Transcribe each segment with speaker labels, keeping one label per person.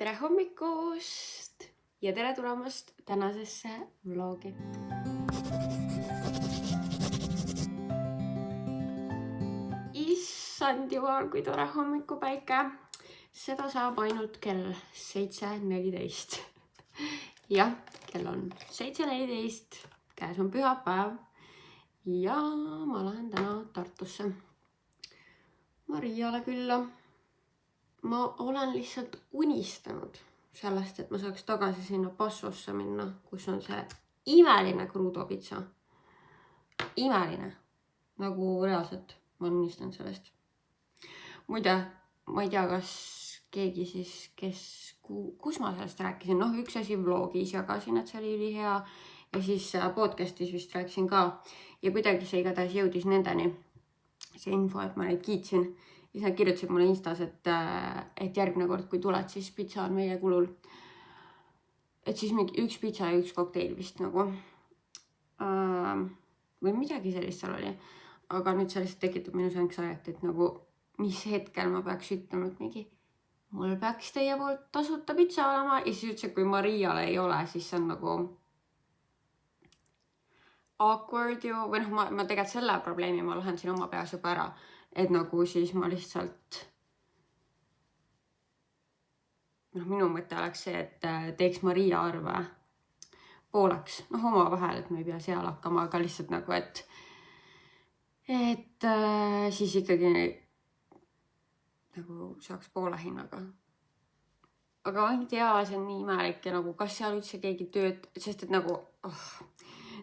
Speaker 1: Tere hommikust ja tere tulemast tänasesse vlogi. Issand jumal, kui tore hommikupäike. Seda saab ainult kell 7:14. Jah, kell on 7:14, käes on pühapäev ja ma lähen täna Tartusse Mariale külla. Ma olen lihtsalt unistanud sellest, et ma saaks tagasi sinna Passosse minna, kus on see imeline krudopitsa. Imeline. Nagu reaalselt ma olen unistanud sellest. Muide, ma ei tea, kas keegi siis, kus ma sellest rääkisin. Üks asi vlogis jagasin, et see oli ülihea. Ja siis podcastis vist rääkisin ka. Ja kuidagi see igatahes jõudis nendeni. See info, et ma neid kiitsin. Ja siis nad kirjutasid mulle Instas, et järgmine kord, kui tuled, siis pitsa on meie kulul. Et siis mingi üks pitsa ja üks kokteil vist nagu. Või midagi sellist seal oli. Aga nüüd see lihtsalt tekitab minus anxiety, et nagu, mis hetkel ma peaks ütlema, et mingi, mul peaks teie poolt tasuta pitsa olema. Ja siis ütles, et kui Mariale ei ole, siis see on nagu awkward ju. Või ma tegelikult selle probleemi ma lahendasin oma peas juba ära. Et nagu siis ma lihtsalt, minu mõte oleks see, et teeks Maria arve pooleks, oma vahel, et me ei pea seal hakkama, aga lihtsalt nagu, et siis ikkagi nagu saaks poole hinnaga. Aga ma ei tea, see on nii imelik ja nagu, kas seal üldse keegi tööd, sest et nagu,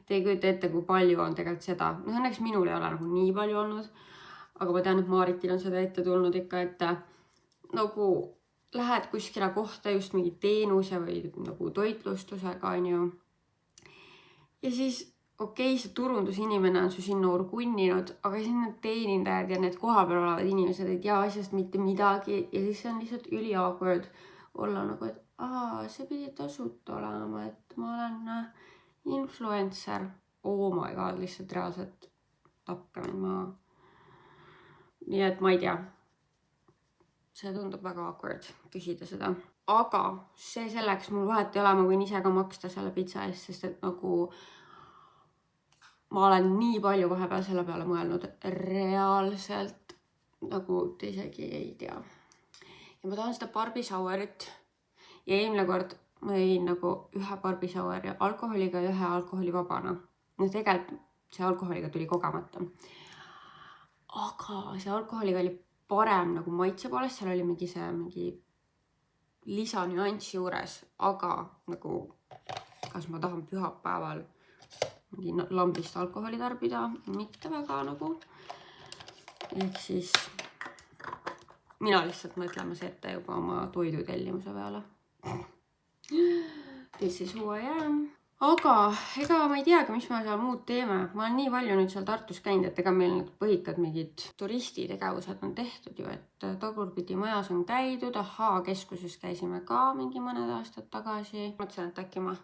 Speaker 1: te ei kujuta ette, kui palju on tegelikult seda. Õnneks minul ei ole nagu nii palju olnud. Aga ma tean, et Maaritil on seda ette tulnud ikka, et nagu lähed kuskile kohta just mingi teenuse või nagu toitlustusega, on ju. Ja siis, see turundusinimene on su sinna urgunninud, aga siis need teenindajad ja need kohapeal olevad inimesed ei tea asjast mitte midagi. Ja siis see on lihtsalt üli awkward olla nagu, et see pidi tasuta olema, et ma olen influencer. Oh my god, lihtsalt reaalselt tapke mind maha. Nii et ma ei tea. See tundub väga awkward küsida seda. Aga see selleks mul vahet ei ole, ma võin ise ka maksta selle pitsa eest, sest et nagu ma olen nii palju vahepeal selle peale mõelnud reaalselt, nagu te isegi ei tea. Ja ma tahan seda barbisauerit ja eelmine kord ma jõin nagu ühe barbisaueri alkoholiga ja ühe alkoholivabana. Tegelikult see alkoholiga tuli kogemata. Aga see alkoholiga oli parem nagu maitse poolest, seal oli mingi lisanüanss juures, aga nagu kas ma tahan pühapäeval mingi lambist alkoholi tarbida, mitte väga nagu. Ehk siis mina lihtsalt mõtlema ette juba oma toidutellimuse peale. This is who I am. Aga ega ma ei teagi, mis me seal muud teeme. Ma olen nii palju nüüd seal Tartus käinud, et ega meil need põhikad mingid turistitegevused on tehtud ju, et Tagurpidi majas on käidud, keskuses käisime ka mingi mõned aastad tagasi. Mõtlesin, et äkki ma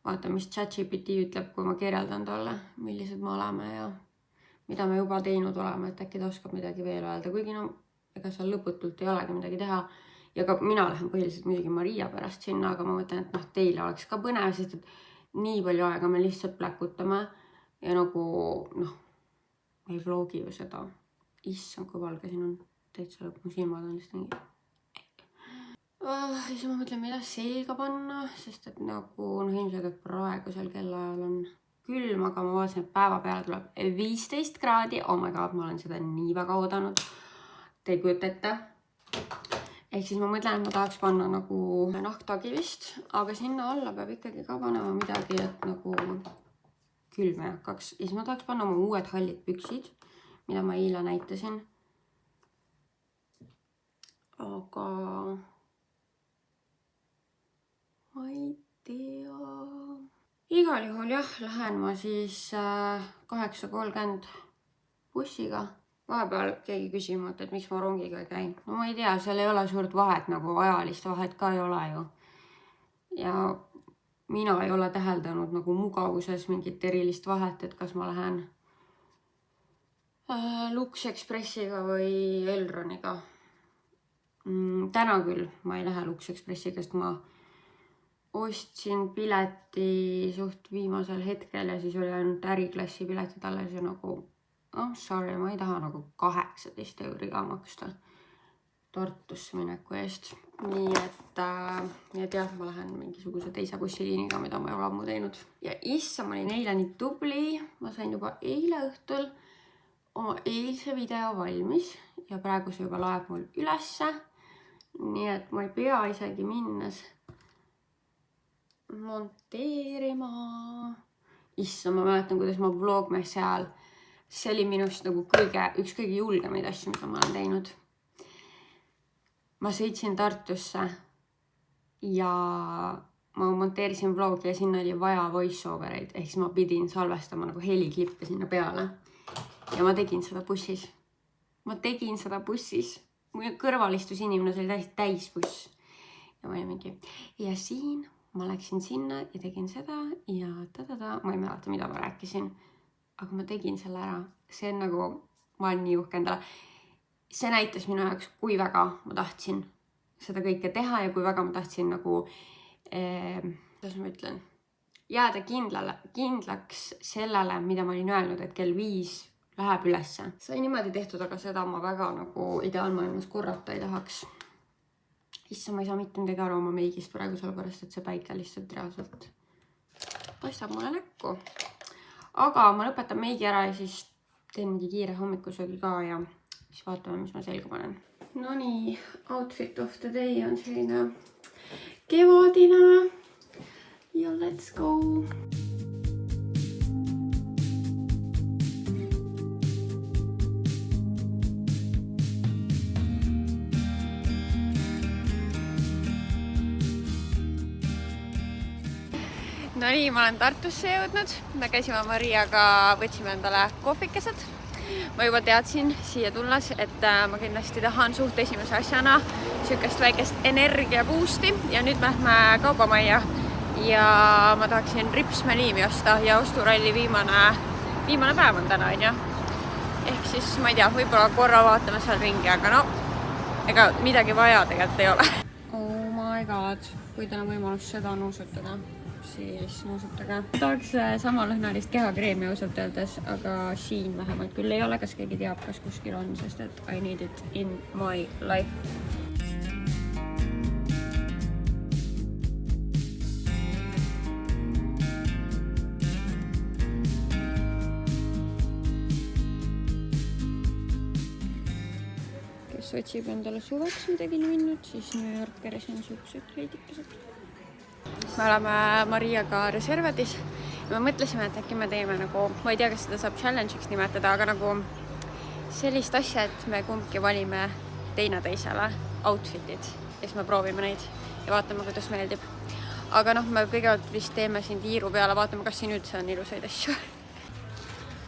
Speaker 1: vaatan, mis ChatGPT ütleb, kui ma kirjeldan talle, millised me oleme ja mida me juba teinud oleme, et äkki ta oskab midagi veel öelda. Kuigi ega seal lõputult ei olegi midagi teha. Ja ka mina lähen põhiliselt muidugi Maria pärast sinna, aga ma mõtlen, et teile oleks ka põnev, sest et nii palju aega me lihtsalt pläkutame ja nagu, ei vlogi ju seda. Issand, kui valge siin on. Täitsa lõpp, mu silmad on lihtsalt mingi. Ja siis ma mõtlen, mida selga panna, sest et nagu, ilmselt praegusel kellaajal on külm, aga ma vaatasin, et päeva peale tuleb 15 kraadi. Oh my god, ma olen seda nii väga oodanud. Te ei kujuta ette. Ehk siis ma mõtlen, et ma tahaks panna nagu nahktagi vist, aga sinna alla peab ikkagi ka panema midagi, et nagu külm ei hakkaks. Ja siis ma tahaks panna oma uued hallid püksid, mida ma eile näitasin. Aga ma ei tea. Igal juhul jah, lähen ma siis 8:30 bussiga. Vahepeal keegi küsimata, et miks ma rongiga ei käi. No ma ei tea, seal ei ole suurt vahet, nagu ajalist vahet ka ei ole ju. Ja mina ei ole täheldanud nagu mugavuses mingit erilist vahet, et kas ma lähen Lux Expressiga või Elroniga. täna küll ma ei lähe Lux Expressiga, sest ma ostsin pileti suht viimasel hetkel ja siis oli ainult äriklassi piletid alles ja nagu, sorry, ma ei taha nagu 18 € ka maksta Tartusse mineku eest. Nii et jah, ma lähen mingisuguse teise bussiliiniga, mida ma ei ole ammu teinud. Ja issa, ma olin eile nii tubli, ma sain juba eile õhtul oma eilse video valmis ja praegu see juba laeb mul ülesse. Nii et ma ei pea isegi minnes monteerima. Issa, ma mäletan, kuidas ma vlogmessi ajal, see oli minust nagu üks kõige julgemaid asju, mida ma olen teinud. Ma sõitsin Tartusse ja ma monteerisin vlogi ja sinna oli vaja voice-overeid, ehk siis ma pidin salvestama nagu heliklippe sinna peale. Ja ma tegin seda bussis. Mu kõrval istus inimene, see oli täis buss. Ja ma olin mingi, ja siin ma läksin sinna ja tegin seda ja ma ei mäleta, mida ma rääkisin. Aga ma tegin selle ära. See on nagu, ma olen nii uhke endale. See näitas minu jaoks, kui väga ma tahtsin seda kõike teha ja kui väga ma tahtsin nagu, kuidas ma ütlen, jääda kindlaks sellele, mida ma olin öelnud, et kell 5 läheb ülesse. Sai niimoodi tehtud, aga seda ma väga nagu ideaalmaailmas korrata ei tahaks. Issa, ma ei saa mitte midagi aru oma meigist praegu, sellepärast, et see päike lihtsalt reaalselt paistab mulle näkku. Aga ma lõpetan meigi ära ja siis teen mingi kiire hommikusöögi ka ja siis vaatame, mis ma selga panen. No nii, outfit of the day on selline kevadine ja let's go! No nii, ma olen Tartusse jõudnud. Me käisime Mariaga, võtsime endale kohvikesed. Ma juba teadsin siia tulles, et ma kindlasti tahan suht esimese asjana sükest väikest energiapuusti ja nüüd me lähme kaubamajja ja ma tahaksin ripsmeliimi osta ja osturalli viimane päev on täna, on ju. Ehk siis, ma ei tea, võib-olla korra vaatame seal ringi, aga no, ega midagi vaja tegelikult ei ole. Oh my god, kui teil on võimalus seda nuusutada. Siis nuusutage. Tahaks samalõhnalist kehakreemi ausalt öeldes, aga siin vähemalt küll ei ole, kas keegi teab, kas kuskil on, sest et I need it in my life. Kes otsib endale suveks midagi minnud, siis New Yorkeris on suhksed kleidikesed. Me oleme Mariaga Reservedis ja me mõtlesime, et äkki me teeme nagu, ma ei tea, kas seda saab challenge'iks nimetada, aga nagu sellist asja, et me kumbki valime teineteisele outfitid ja siis me proovime neid ja vaatame, kuidas meeldib. Aga noh, me kõigepealt vist teeme siin tiiru peale, vaatame, kas siin üldse on ilusaid asju.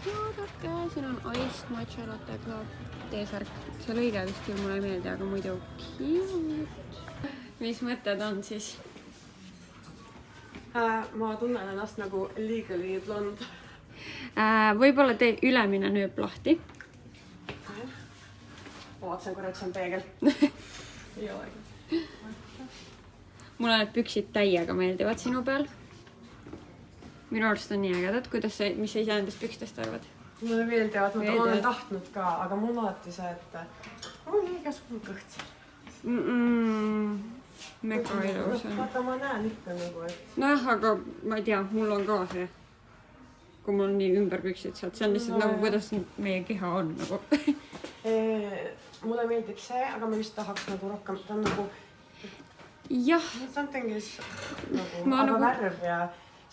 Speaker 1: Vaadake, siin on iced matcha latte club teesärk. See lõige vist küll mulle ei meeldi, aga muidu cute. Mis mõtted on siis?
Speaker 2: Ma tunnen ennast nagu legally blond.
Speaker 1: Võib-olla tee ülemine nööp lahti.
Speaker 2: Ma vaatasin korra, et see on peegel. Ei olegi.
Speaker 1: Mulle need püksid täiega meeldivad sinu peal. Minu arust on nii ägedad. Mis sa ise endast pükstest arvad?
Speaker 2: Mulle meeldivad, ma olen tahtnud ka, aga mul on alati see, et mul on liiga suur kõht.
Speaker 1: Mega ilus on.
Speaker 2: Vaata, ma näen ikka nagu, et...
Speaker 1: Nojah, aga ma ei tea, mul on ka see, kui mul on nii ümberpüksid sealt. See on lihtsalt nagu, kuidas meie keha on nagu.
Speaker 2: Mulle meeldib see, aga ma vist tahaks nagu rohkem, ta on nagu...
Speaker 1: Jah.
Speaker 2: Something is nagu värv ja...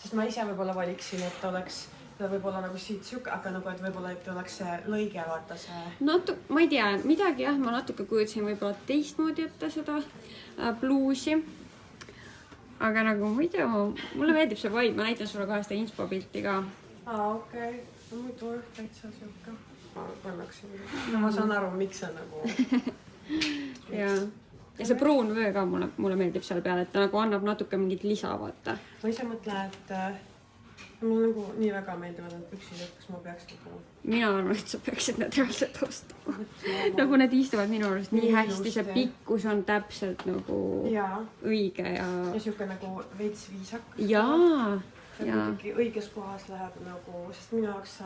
Speaker 2: Sest ma ise võib-olla valiksin, et oleks... Ta võib-olla nagu siit siuke, aga nagu, et võib-olla et oleks see lõige, vaata see...
Speaker 1: Ma ei tea, midagi jah, ma natuke kujutsin võib-olla teistmoodi ette seda bluusi. Aga nagu muidu, mulle meeldib see vibe, ma näitan sulle kohe seda inspo pilti ka.
Speaker 2: Okei. Muidu täitsa siuke. Ma pannaksin. No ma saan aru, miks see nagu...
Speaker 1: Ja see pruun vöö ka mulle meeldib seal peal, et ta nagu annab natuke mingit lisa, vaata.
Speaker 2: Ma ise mõtlen, et mulle nagu nii väga meeldivad need püksid, et kas ma peaks nagu...
Speaker 1: Mina arvan, et sa peaksid need reaalselt ostma. Nagu need istuvad minu arust nii hästi, see pikkus on täpselt nagu õige ja...
Speaker 2: Ja siuke nagu veits viisak.
Speaker 1: Jaa.
Speaker 2: Õiges kohas läheb nagu, sest minu jaoks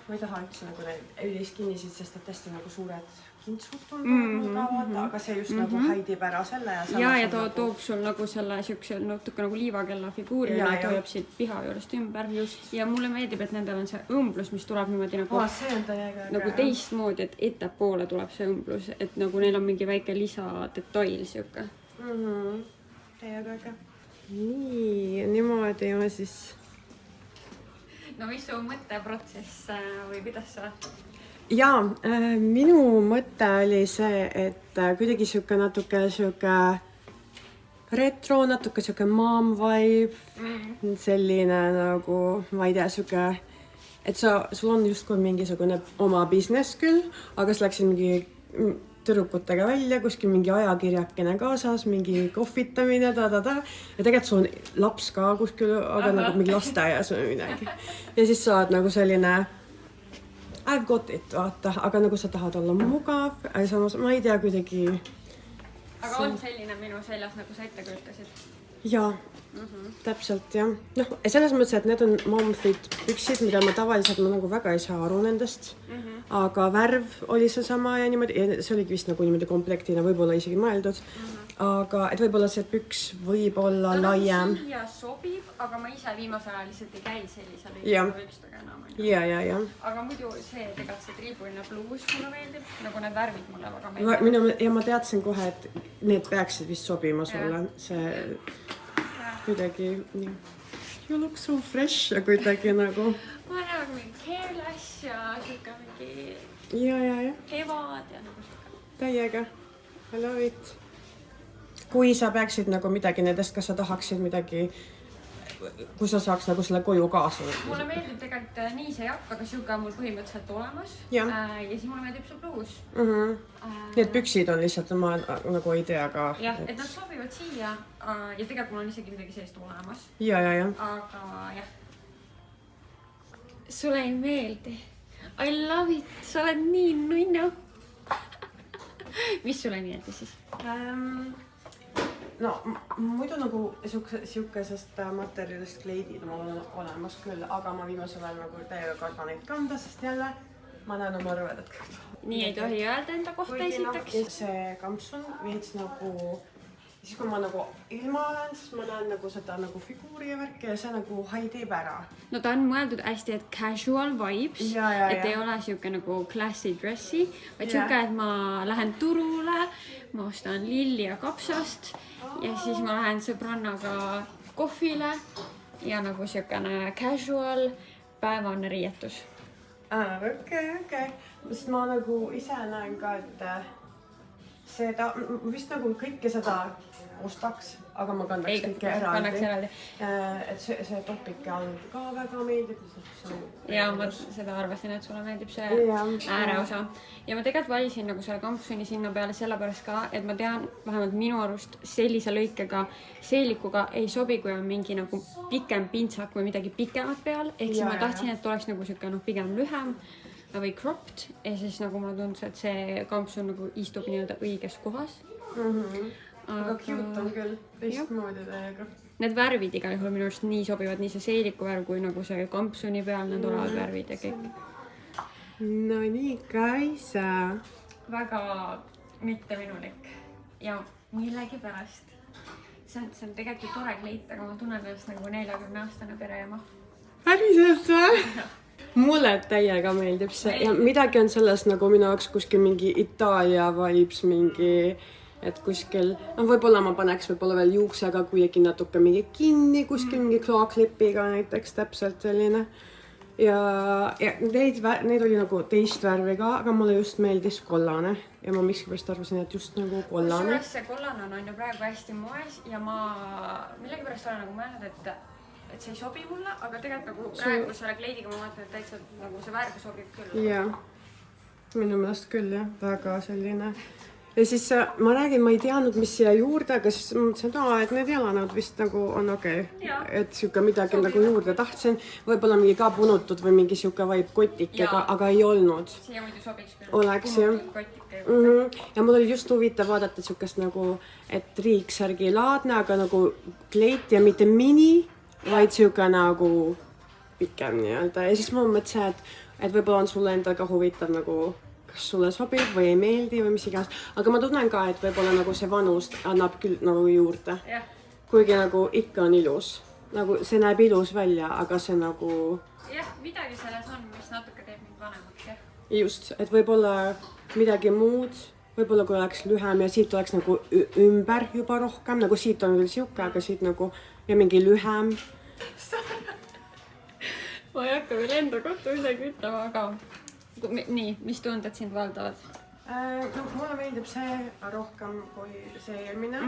Speaker 2: ma ei taha üldse nagu need ülis kinnisid, sest et hästi nagu suured kintsud tunduvad, aga see just nagu haidib ära selle
Speaker 1: ja toob sul nagu selle siukse natuke nagu liivakella figuuri ja toojab siit piha juurest ümber. Ja mulle meeldib, et nendel on see õmblus, mis tuleb niimoodi nagu teistmoodi, et ettepoole tuleb see õmblus, et nagu neil on mingi väike lisadetail siuke.
Speaker 2: Täiega äge. Nii, niimoodi ma siis...
Speaker 1: No mis su mõtteprotsess või kuidas sa...
Speaker 2: Jaa, minu mõte oli see, et kuidagi siuke natuke siuke retro, natuke siuke mom vibe, selline nagu, ma ei tea, siuke, et sul on justkui mingisugune oma business küll, aga sa läksid mingi tüdrukutega välja, kuskil mingi ajakirjakene kaasas, mingi kohvitamine, ja tegelikult sul on laps ka kuskil, aga nagu mingi lasteaias või midagi. Ja siis sa oled nagu selline I've got it, vaata, aga nagu sa tahad olla mugav, aga samas ma ei tea kuidagi...
Speaker 1: Aga on selline minu seljas, nagu sa ette kujutasid?
Speaker 2: Jaa, täpselt jah. Noh, selles mõttes, et need on mom fit püksid, mida ma tavaliselt nagu väga ei saa aru nendest. Aga värv oli see sama ja niimoodi, ja see oligi vist nagu niimoodi komplektina, võib-olla isegi mõeldud. Aga et võib-olla see püks võib olla laiem.
Speaker 1: Siia sobib, aga ma ise viimasel ajal lihtsalt ei käi sellise lõikega pükstega enam.
Speaker 2: Ja.
Speaker 1: Aga muidu see tegelikult see triibuline bluus mulle meeldib, nagu need värvid mulle väga meeldib.
Speaker 2: Ja ma teadsin kohe, et need peaksid vist sobima sulle. See kuidagi nii. You look so fresh ja kuidagi nagu...
Speaker 1: Ma nagu mingi careless ja siuke mingi...
Speaker 2: Ja.
Speaker 1: Kevad ja nagu siuke.
Speaker 2: Täiega. I love it. Kui sa peaksid nagu midagi nendest, kas sa tahaksid midagi, kui sa saaks nagu selle koju kaasa?
Speaker 1: Mulle meeldib tegelikult nii see jakk, aga siuke on mul põhimõtteliselt olemas. Ja siis mulle meeldib see bluus.
Speaker 2: Need püksid on lihtsalt, ma nagu ei tea ka.
Speaker 1: Jah, et nad sobivad siia ja tegelikult mul on isegi midagi sellist olemas.
Speaker 2: Ja.
Speaker 1: Aga jah. Sulle ei meeldi. I love it. Sa oled nii nunnu. Mis sulle meeldi siis?
Speaker 2: No, muidu nagu siukesest materjalist kleidid mul on olemas küll, aga ma viimasel ajal nagu täiega kardan neid kanda, sest jälle ma näen oma rõvedat kõht.
Speaker 1: Nii ei tohi öelda enda kohta esiteks.
Speaker 2: See kampsun veits nagu, siis kui ma nagu ilma olen, siis ma näen nagu seda nagu figuuri ja värki ja see nagu haidib ära.
Speaker 1: No ta on mõeldud hästi, et casual vibes, et ei ole siuke nagu classy dressi, vaid siuke, et ma lähen turule, ma ostan lilli ja kapsast ja siis ma lähen sõbrannaga kohvile ja nagu siukene casual päevane riietus.
Speaker 2: Okei. Sest ma nagu ise näen ka, et seda, vist nagu kõike seda ostaks, aga ma kandaks kõike eraldi. Et see topike all ka väga meeldib.
Speaker 1: Ja ma seda arvasin, et sulle meeldib see ääreosa. Ja ma tegelikult valisin nagu selle kampsuni sinna peale sellepärast ka, et ma tean, vähemalt minu arust sellise lõikega seelikuga ei sobi, kui on mingi nagu pikem pintsak või midagi pikemat peal. Ehk siis ma tahtsin, et oleks nagu siuke pigem lühem või cropped ja siis nagu ma tundus, et see kampsun nagu istub nii-öelda õiges kohas.
Speaker 2: Aga cute on küll, teistmoodi täiega.
Speaker 1: Need värvid igal juhul minu arust nii sobivad, nii see seeliku värv kui nagu see kampsuni peal, need olevad värvid ja kõik.
Speaker 2: No nii, Kaisa.
Speaker 1: Väga mitte minulik ja millegipärast. See on tegelikult tore kleit, aga ma tunnen ennast nagu 40-aastane pereema.
Speaker 2: Päriselt või? Mulle täiega meeldib see ja midagi on selles nagu minu jaoks kuskil mingi Itaalia vibes mingi, et kuskil, võib-olla ma paneks võib-olla veel juuksega kuigi natuke mingi kinni, kuskil mingi kloaklipiga näiteks täpselt selline. Ja neid oli nagu teist värvi ka, aga mulle just meeldis kollane ja ma miskipärast arvasin, et just nagu kollane.
Speaker 1: Kusjuures see kollane on ju praegu hästi moes ja ma millegipärast olen nagu mõelnud, et see ei sobi mulle, aga tegelikult nagu praegu selle kleidiga ma mõtlen, et täitsa nagu see värv sobib küll.
Speaker 2: Jaa, minu meelest küll jah, väga selline ja siis ma räägin, ma ei teadnud, mis siia juurde, aga siis mõtlesin, et need jalanõud vist nagu on okei. Et siuke midagi nagu juurde tahtsin. Võib-olla mingi ka punutud või mingi siuke vaid kotikega, aga ei olnud.
Speaker 1: Siia muidu sobiks küll.
Speaker 2: Oleks jah. Ja mul oli just huvitav vaadata siukest nagu, et triiksärgi laadne, aga nagu kleit ja mitte mini, vaid siuke nagu pikem nii-öelda. Ja siis ma mõtlesin, et võib-olla on sulle endal ka huvitav nagu kas sulle sobib või ei meeldi või mis iganes. Aga ma tunnen ka, et võib-olla nagu see vanus annab küll nagu juurde. Kuigi nagu ikka on ilus. Nagu see näeb ilus välja, aga see nagu...
Speaker 1: Jah, midagi selles on, mis natuke teeb mind vanemaks, jah.
Speaker 2: Just, et võib-olla midagi muud. Võib-olla kui oleks lühem ja siit oleks nagu ümber juba rohkem. Nagu siit on küll siuke, aga siit nagu ja mingi lühem.
Speaker 1: Ma ei hakka veel enda kohta midagi ütlema, aga... Nii, mis tunded sind valdavad?
Speaker 2: No, mulle meeldib see rohkem kui see eelmine.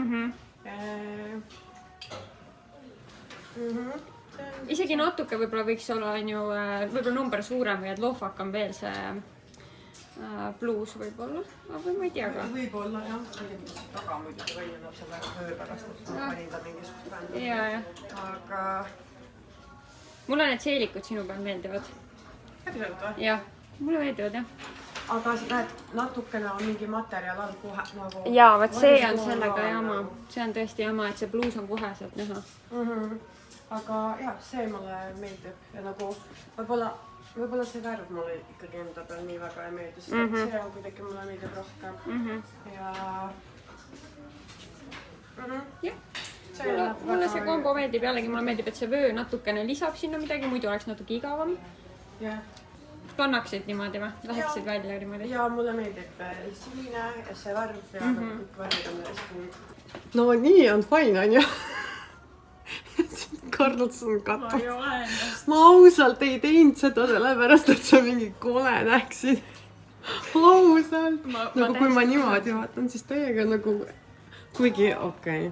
Speaker 1: Isegi natuke võib-olla võiks olla võib-olla number suurem või et lohvakam veel see bluus võib-olla, aga ma ei tea ka.
Speaker 2: Võib-olla jah, mis taga muidugi väljendab selle öö pärast, et ma panin ta mingisugust bändi.
Speaker 1: Ja.
Speaker 2: Aga...
Speaker 1: Mulle need seelikud sinu peal meeldivad.
Speaker 2: Päriselt või?
Speaker 1: Jah. Mulle meeldivad, jah.
Speaker 2: Aga näed, natukene on mingi materjal all kohe nagu...
Speaker 1: Jaa, vaat see on sellega jama. See on tõesti jama, et see bluus on kohe sealt näha.
Speaker 2: Aga jah, see mulle meeldib. Ja nagu võib-olla see värv mulle ikkagi enda peal nii väga ei meeldi. See on kuidagi mulle meeldib rohkem. Ja...
Speaker 1: Jah. Mulle see kombo meeldib jällegi. Mulle meeldib, et see vöö natukene lisab sinna midagi. Muidu oleks natuke igavam.
Speaker 2: Jah.
Speaker 1: Kannaksid niimoodi või? Läheksid välja niimoodi?
Speaker 2: Ja mulle meeldib siline ja see värv ja kõik värvid on hästi. No nii on fine, on ju. Karlsson katus. Ma ausalt ei teinud seda sellepärast, et sa mingi kole näksid. Ausalt. Nagu kui ma niimoodi vaatan, siis täiega nagu kuigi okei.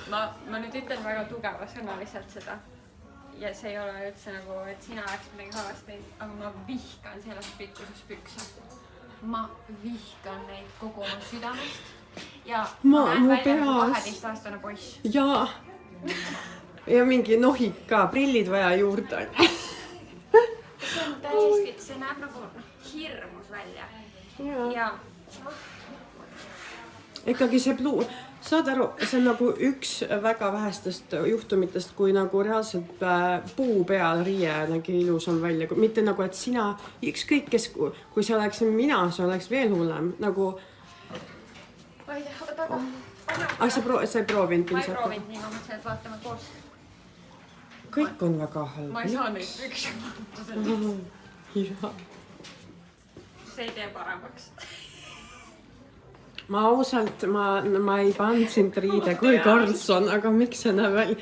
Speaker 1: Ma nüüd ütlen väga tugeva sõna lihtsalt seda. Ja see ei ole üldse nagu, et sina oleks midagi halvasti, aga ma vihkan selles pikkuses pükse. Ma vihkan neid kogu oma südamest. Ja ma näen välja nagu 12-aastane poiss.
Speaker 2: Jaa. Ja mingi nohik ka, prillid vaja juurde.
Speaker 1: See on täiesti, see näeb nagu hirmus välja. Ja...
Speaker 2: Ikkagi see bluu, saad aru, see on nagu üks väga vähestest juhtumitest, kui nagu reaalselt puu peal riie nägi ilus on välja. Mitte nagu, et sina, ükskõik kes, kui see oleks mina, see oleks veel hullem. Nagu...
Speaker 1: Ma ei tea, aga
Speaker 2: aga sa ei proovinud
Speaker 1: ma ei proovinud nii, ma mõtlesin, et vaatame koos.
Speaker 2: Kõik on väga halb.
Speaker 1: Ma ei saa neid pükse vaadata. See ei tee paremaks.
Speaker 2: Ma ausalt, ma ei pannud sind riide kui Karlsson, aga miks see näeb välja?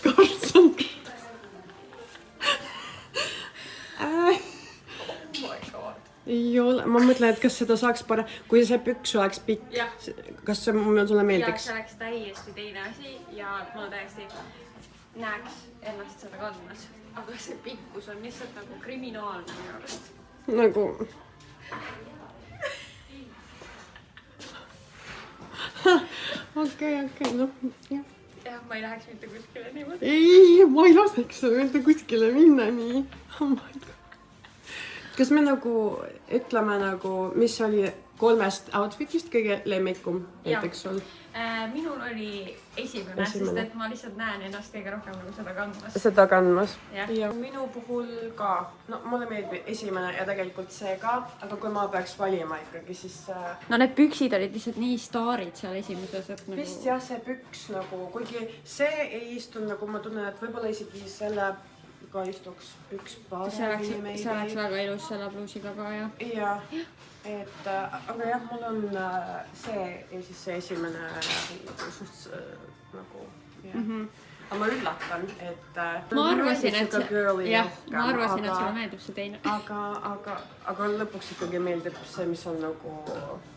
Speaker 2: Karlsson. Ei ole, ma mõtlen, et kas seda saaks kui see püks oleks pikk, kas see sulle meeldiks?
Speaker 1: Ja see oleks täiesti teine asi ja ma täiesti näeks ennast seda kandmas. Aga see pikkus on lihtsalt nagu kriminaalne minu arust.
Speaker 2: Nagu... Okei, noh, jah.
Speaker 1: Jah, ma ei läheks mitte kuskile niimoodi.
Speaker 2: Ei, ma ei laseks mitte kuskile minna nii. Oh my God. Kas me nagu ütleme nagu, mis oli 3 outfitist kõige lemmikum näiteks sul?
Speaker 1: Minul oli esimene, sest et ma lihtsalt näen ennast kõige rohkem nagu seda kandmas.
Speaker 2: Seda kandmas?
Speaker 1: Ja.
Speaker 2: Minu puhul ka. No mulle meeldib esimene ja tegelikult see ka, aga kui ma peaks valima ikkagi, siis...
Speaker 1: No need püksid olid lihtsalt nii staarid seal esimeses, et nagu...
Speaker 2: Vist jah, see püks nagu, kuigi see ei istunud nagu ma tunnen, et võib-olla isegi selle ka istuks püks paremini.
Speaker 1: See oleks väga ilus selle bluusiga ka, jah.
Speaker 2: Jah. Et, aga jah, mul on see ja siis see esimene nagu, jah. Aga ma üllatan, et...
Speaker 1: Ma arvasin, et sulle meeldib see teine.
Speaker 2: Aga lõpuks ikkagi meeldib see, mis on nagu...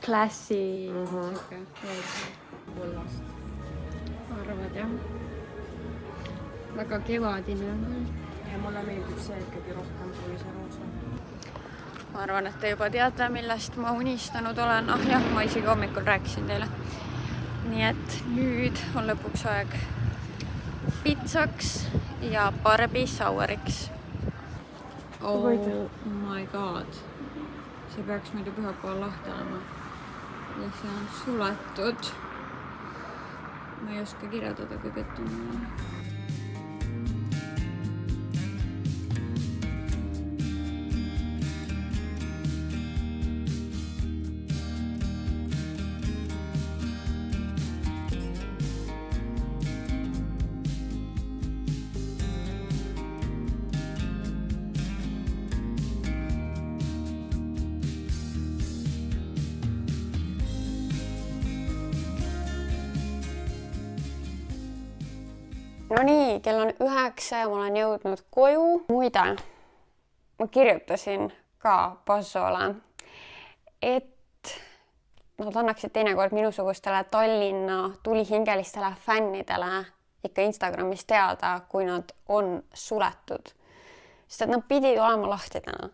Speaker 1: Klassi. Arvad, jah. Väga kevadine.
Speaker 2: Ja mulle meeldib see ikkagi rohkem kui see roosa.
Speaker 1: ma arvan, et te juba teate, millest ma unistanud olen. Ah jah, ma isegi hommikul rääkisin teile. Nii et nüüd on lõpuks aeg pitsaks ja Barbi Souriks. Oh my god. See peaks muidu pühapäeval lahti olema. Ja see on suletud. Ma ei oska kirjeldada, kui pettunud on. No nii, kell on 9 ja ma olen jõudnud koju. Muide, ma kirjutasin ka Pazzole, et nad annaksid teinekord minusugustele Tallinna tulihingelistele fännidele ikka Instagramis teada, kui nad on suletud. Sest et nad pidid olema lahti täna.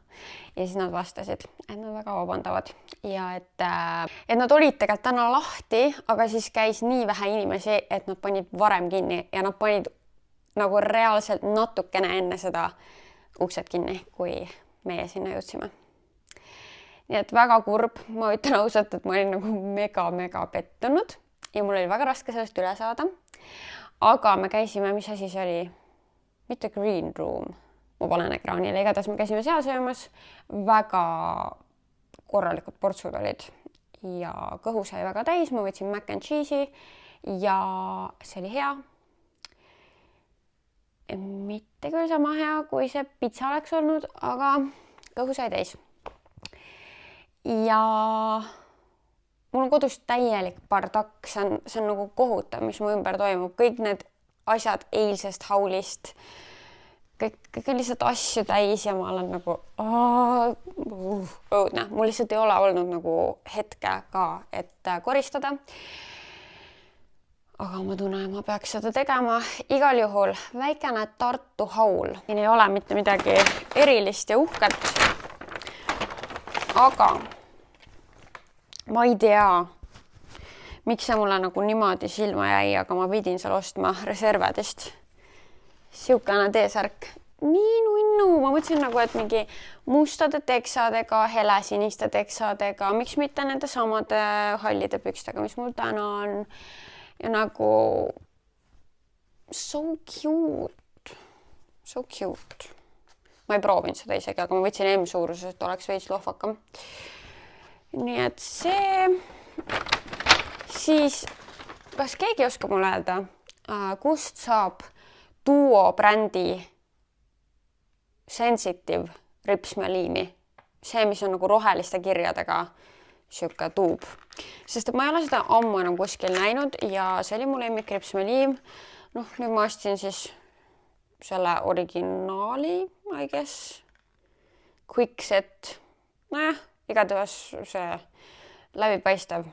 Speaker 1: Ja siis nad vastasid, et nad väga vabandavad. Ja et nad olid tegelikult täna lahti, aga siis käis nii vähe inimesi, et nad panid varem kinni. Ja nad panid nagu reaalselt natukene enne seda uksed kinni, kui meie sinna jõudsime. Nii et väga kurb. Ma ütlen ausalt, et ma olin nagu mega pettunud. Ja mul oli väga raske sellest üle saada. Aga me käisime, mis asi see oli? Mitte Green Room. Ma panen ekraanile. Igatahes me käisime seal söömas. Väga korralikud portsud olid. Ja kõhu sai väga täis. Ma võtsin mac and cheese'i ja see oli hea. Mitte küll sama hea, kui see pitsa oleks olnud, aga kõhu sai täis. Ja mul on kodus täielik bardakk. See on nagu kohutav, mis mu ümber toimub. Kõik need asjad eilsest haulist. Kõik on lihtsalt asju täis ja ma olen nagu õudne. Mul lihtsalt ei ole olnud nagu hetke ka, et koristada. Aga ma tunnen, ma peaks seda tegema. Igal juhul väikene Tartu haul. Siin ei ole mitte midagi erilist ja uhket. Aga ma ei tea, miks see mulle nagu niimoodi silma jäi, aga ma pidin seal ostma Reservedist. Siukene teesärk. Nii nunnu. Ma mõtlesin nagu, et mingi mustade teksadega, helesiniste teksadega, miks mitte nende samade hallide pükstega, mis mul täna on. Ja nagu so cute. So cute. Ma ei proovinud seda isegi, aga ma võtsin M-suuruses, et oleks veits lohvakam. Nii et see. Siis, kas keegi oskab mulle öelda, kust saab Duo brändi Sensitive ripsmeliimi? See, mis on nagu roheliste kirjadega siuke tuub. Sest et ma ei ole seda ammu enam kuskil näinud ja see oli mu lemmik ripsmeliim. Noh, nüüd ma ostsin siis selle originaali, I guess. Quickset. Nojah, igatahes see läbipaistev.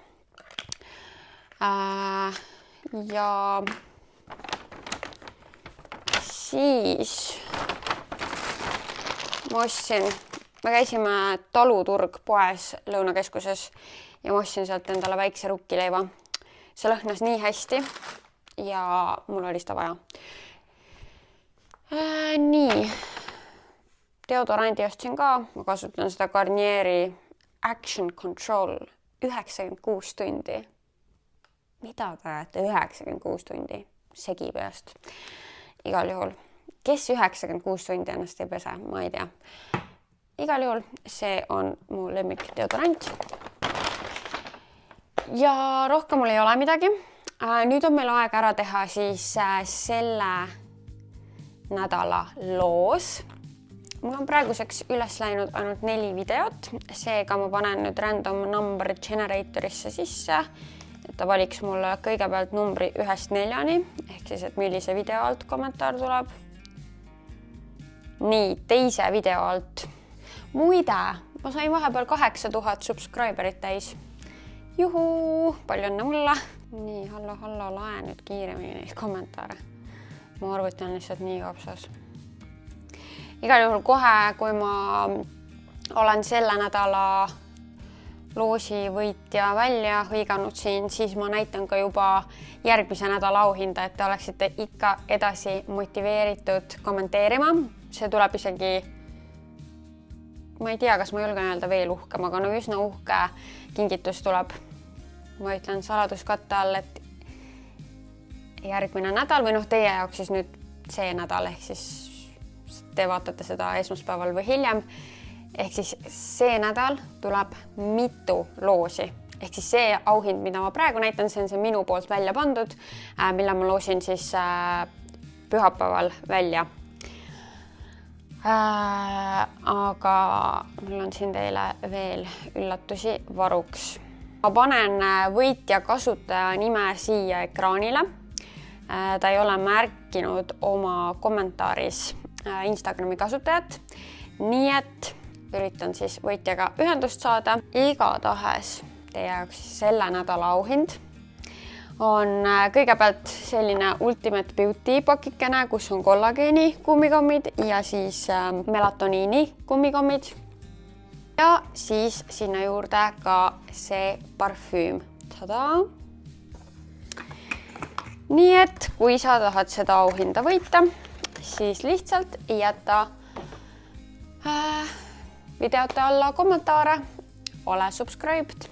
Speaker 1: Ja siis me käisime Taluturg poes Lõunakeskuses ja ma ostsin sealt endale väikse rukkileiva. See lõhnas nii hästi ja mul oli seda vaja. Nii. Deodorandi ostsin ka. Ma kasutan seda Garnieri Action Control 96 tundi. Mida te ajate 96 tundi? Segi peast. Igal juhul. Kes 96 tundi ennast ei pese? Ma ei tea. Igal juhul see on mu lemmik deodorant. Ja rohkem mul ei ole midagi. Nüüd on meil aeg ära teha siis selle nädala loos. Mul on praeguseks üles läinud ainult 4 videot. Seega ma panen nüüd random number generatorisse sisse. Et ta valiks mulle kõigepealt numbri 1-4, ehk siis, et millise video alt kommentaar tuleb. Nii, teise video alt. Muide, ma sain vahepeal 8000 subscriberit täis. Juhu, palju õnne mulle. Nii, hallo, lae nüüd kiiremini neid kommentaare. Ma arvuti on lihtsalt nii kapsas. Igal juhul kohe, kui ma olen selle nädala loosi võitja välja hõiganud siin, siis ma näitan ka juba järgmise nädala auhinda, et te oleksite ikka edasi motiveeritud kommenteerima. See tuleb isegi, ma ei tea, kas ma julgen öelda veel uhkem, aga no üsna uhke kingitus tuleb. Ma ütlen saladuskatte all, et järgmine nädal või teie jaoks siis nüüd see nädal, ehk siis te vaatate seda esmaspäeval või hiljem. Ehk siis see nädal tuleb mitu loosi. Ehk siis see auhind, mida ma praegu näitan, see on see minu poolt välja pandud, mille ma loosin siis pühapäeval välja. Aga mul on siin teile veel üllatusi varuks. Ma panen võitja kasutaja nime siia ekraanile. Ta ei ole märkinud oma kommentaaris Instagrami kasutajat, nii et üritan siis võitjaga ühendust saada. Igatahes teie jaoks selle nädala auhind on kõigepealt selline Ultimate Beauty pakikene, kus on kollageeni kummikommid ja siis melatoniini kummikommid. Ja siis sinna juurde ka see parfüüm. Tada! Nii et kui sa tahad seda auhinda võita, siis lihtsalt jäta videote alla kommentaare, ole subscribed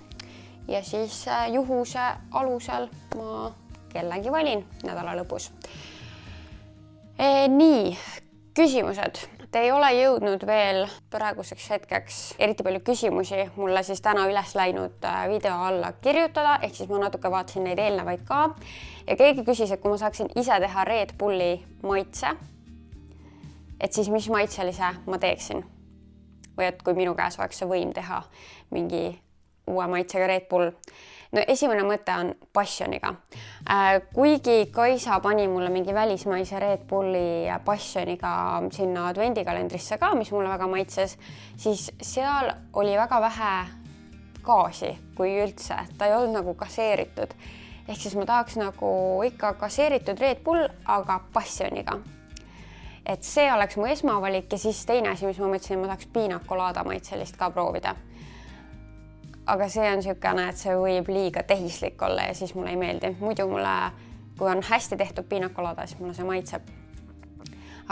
Speaker 1: ja siis juhuse alusel ma kellegi valin nädala lõpus. Nii, küsimused. Te ei ole jõudnud veel praeguseks hetkeks eriti palju küsimusi mulle siis täna üles läinud video alla kirjutada, ehk siis ma natuke vaatasin neid eelnevaid ka. Ja keegi küsis, et kui ma saaksin ise teha Red Bulli maitse, et siis mis maitselise ma teeksin? Või et kui minu käes oleks see võim teha mingi uue maitsega Red Bull. No esimene mõte on passioniga. Kuigi Kaisa pani mulle mingi välismaise Red Bulli passioniga sinna advendikalendrisse ka, mis mulle väga maitses, siis seal oli väga vähe gaasi, kui üldse. Ta ei olnud nagu gaseeritud. Ehk siis ma tahaks nagu ikka gaseeritud Red Bull, aga passioniga. Et see oleks mu esmavalik ja siis teine asi, mis ma mõtlesin, ma tahaks piinakolaada maitselist ka proovida. Aga see on niisugune, et see võib liiga tehislik olla ja siis mulle ei meeldi. Muidu mulle, kui on hästi tehtud piinakolaada, siis mulle see maitseb.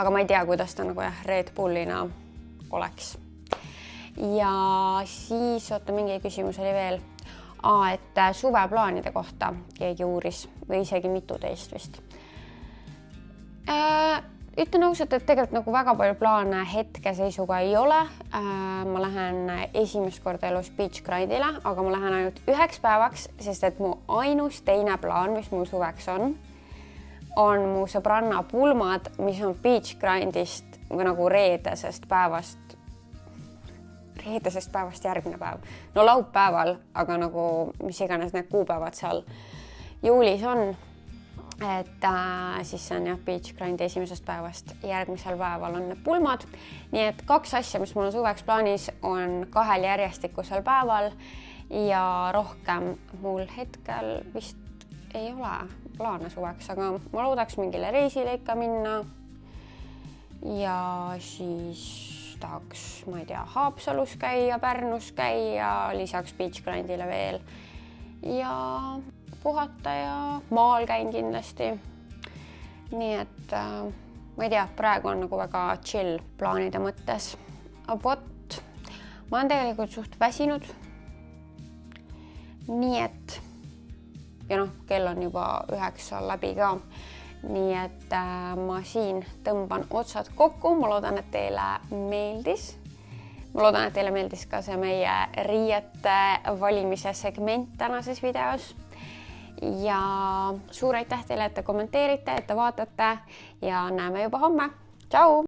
Speaker 1: Aga ma ei tea, kuidas ta nagu Red Bullina oleks. Ja siis, oota, mingi küsimus oli veel. Et suveplaanide kohta keegi uuris või isegi mitu teist vist. Ütlen ausalt, et tegelikult nagu väga palju plaane hetkeseisuga ei ole. Ma lähen esimest korda elus beach grindile, aga ma lähen ainult 1 päevaks, sest et mu ainus teine plaan, mis mul suveks on mu sõbranna pulmad, mis on beach grindist või nagu reedesest päevast järgmine päev. No laupäeval, aga nagu mis iganes need kuupäevad seal juulis on. Et siis see on jah beach grindi esimesest päevast, järgmisel päeval on need pulmad. Nii et 2 asja, mis mul on suveks plaanis, on 2 järjestikusel päeval ja rohkem mul hetkel vist ei ole plaane suveks, aga ma loodaks mingile reisile ikka minna. Ja siis tahaks, ma ei tea, Haapsalus käia, Pärnus käia, lisaks beach grindile veel. Ja puhata ja maal käin kindlasti. Nii et ma ei tea, praegu on nagu väga chill plaanide mõttes. Vot, ma olen tegelikult suht väsinud. Nii et, ja kell on juba 9 läbi ka. Nii et ma siin tõmban otsad kokku. Ma loodan, et teile meeldis. Ma loodan, et teile meeldis ka see meie riiete valimise segment tänases videos. Ja suur aitäh teile, et te kommenteerite, et te vaatate ja näeme juba homme. Tšau!